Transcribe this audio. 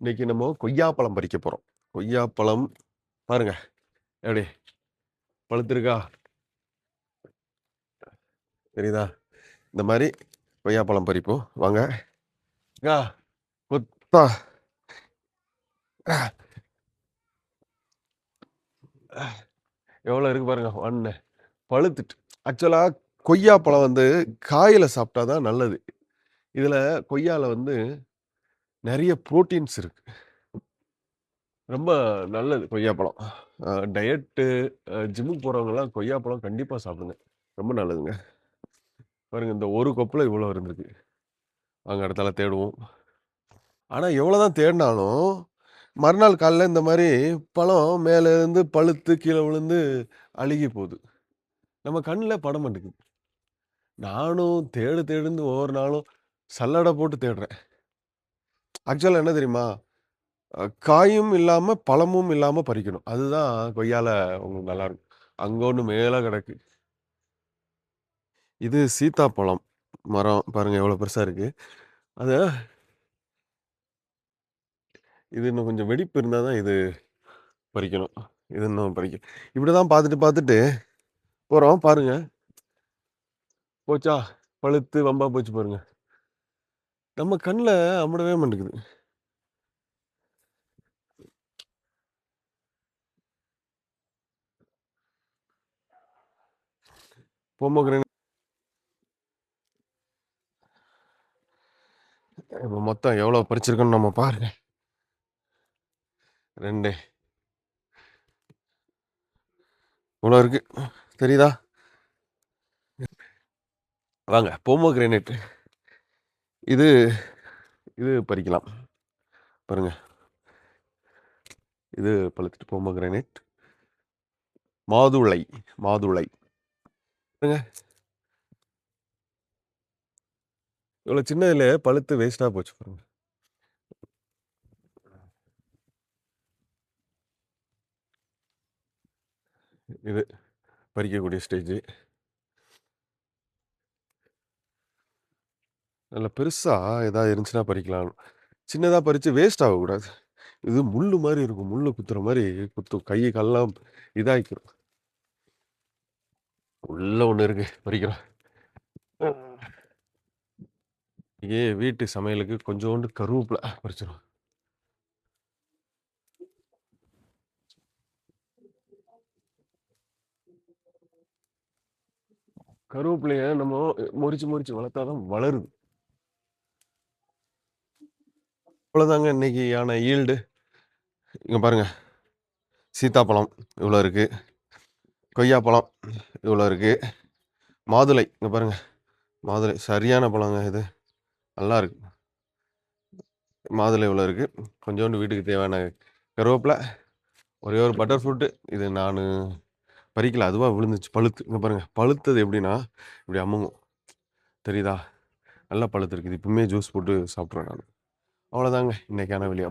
இன்னைக்கு நம்ம கொய்யாப்பழம் பறிக்க போறோம். கொய்யாப்பழம் பாருங்க. எப்படி பழுத்திருக்கா? தெரியுதா? இந்த மாரி கொய்யாப்பழம் பறிப்போம். வாங்க. அக்கா கொத்தா எவ்வளோ இருக்கு பாருங்க. 1 பழுத்துட்டு. ஆக்சுவலா கொய்யாப்பழம் வந்து காயில சாப்பிட்டா தான் நல்லது. இதுல கொய்யால வந்து நெறைய புரோட்டீன்ஸ் இருக்கு. ரொம்ப நல்லது கொய்யாப்பழம். டயட்டு ஜிம்முக்கு போறவங்கலாம் கொய்யாப்பழம் கண்டிப்பா சாப்பிடுங்க. ரொம்ப நல்லதுங்க. பாருங்க இந்த ஒரு கொப்புல இவ்வளோ இருந்திருக்கு. வாங்க அடுத்தால தேடுவோம். ஆனா எவ்வளோதான் தேடினாலும், மறுநாள் காலைல இந்த மாரி பழம் மேல இருந்து பழுத்து கீழ விழுந்து அழுகி போது. நம்ம கண்ல பட மாட்டேங்குது. நானும் தேடு தேடுன்னு ஒவ்வொரு நாளும் சல்லட போட்டு தேடுறேன். ஆக்சுவலா என்ன தெரியுமா? காயும் இல்லாம, பழமும் இல்லாம பறிக்கணும். அதுதான் கொய்யால உங்களுக்கு நல்லாருக்கும். அங்க ஒண்ணு மேல கிடக்கு. இது சீத்தாப்பழம் மரம். பாருங்க எவ்வளோ பெருசா இருக்கு. அத இது இன்னும் கொஞ்சம் வெடிப்பு இருந்தா தான் இது பறிக்கணும். இது இன்னும் இப்படிதான் பார்த்துட்டு பார்த்துட்டு போறோம். பாருங்க. போச்சா? பழுத்து வம்பா போச்சு பாருங்க. நம்ம கண்ல அமடவே மாட்டேங்குது. போமோகிரானேட் இப்ப மொத்தம் எவ்வளோ பறிச்சிருக்கோன்னு நம்ம பாருங்க. 2 இவ்வளோ இருக்கு. தெரியுதா? வாங்க போமோகிரானேட். இது இது பறிக்கலாம். பாருங்க. இது பழுத்துட்டு போமோகிரானேட். மாதுளை மாதுளை. பாருங்க. இவ்வளோ சின்னதிலே பழுத்து வேஸ்ட்டா போச்சு பாருங்க. இது பறிக்கக்கூடிய ஸ்டேஜு. நல்ல பெருசா ஏதாவது இருந்துச்சுன்னா பறிக்கலாம். சின்னதா பறிச்சு வேஸ்ட் ஆகக்கூடாது. இது முள்ளு மாரி இருக்கும். முள்ளு குத்துற மாரி குத்தும். கை, கால்லாம் இதாக்கிரும். உள்ள ஒண்ணு இருக்கு. பறிக்கிறோம். இன்னைக்கு வீட்டு சமையலுக்கு கொஞ்சோண்டு கருவேப்பில பறிச்சிரும். கருவேப்பிலைய நம்ம முறிச்சு, முறிச்சு வளர்த்தா தான் வளருது. அவ்வளோதாங்க இன்னைக்கான ஈல்டு. இங்க பாருங்க. சீத்தாப்பழம் இவ்வளோ இருக்கு. கொய்யாப்பழம் இவ்வளோ இருக்கு. மாதுளை இங்க பாருங்க. மாதுளை சரியான பழங்க இது. நல்லா இருக்கு. மாதுளை இவ்வளோ இருக்கு. கொஞ்சோண்டு வீட்டுக்கு தேவையான கருவேப்பில, ஒரே ஒரு பட்டர் ஃப்ரூட்டு. இது நானு பறிக்கல. அதுவா விழுந்துச்சு பழுத்து. இங்க பாருங்க. பழுத்தது எப்படின்னா, இப்படி அமுங்கும். தெரியுதா? நல்லா பழுத்திருக்கு. இது இப்பவுமே ஜூஸ் போட்டு சாப்பிட்ருவேன் நானு. அவ்வளோதாங்க இன்னைக்கான வீடியோ.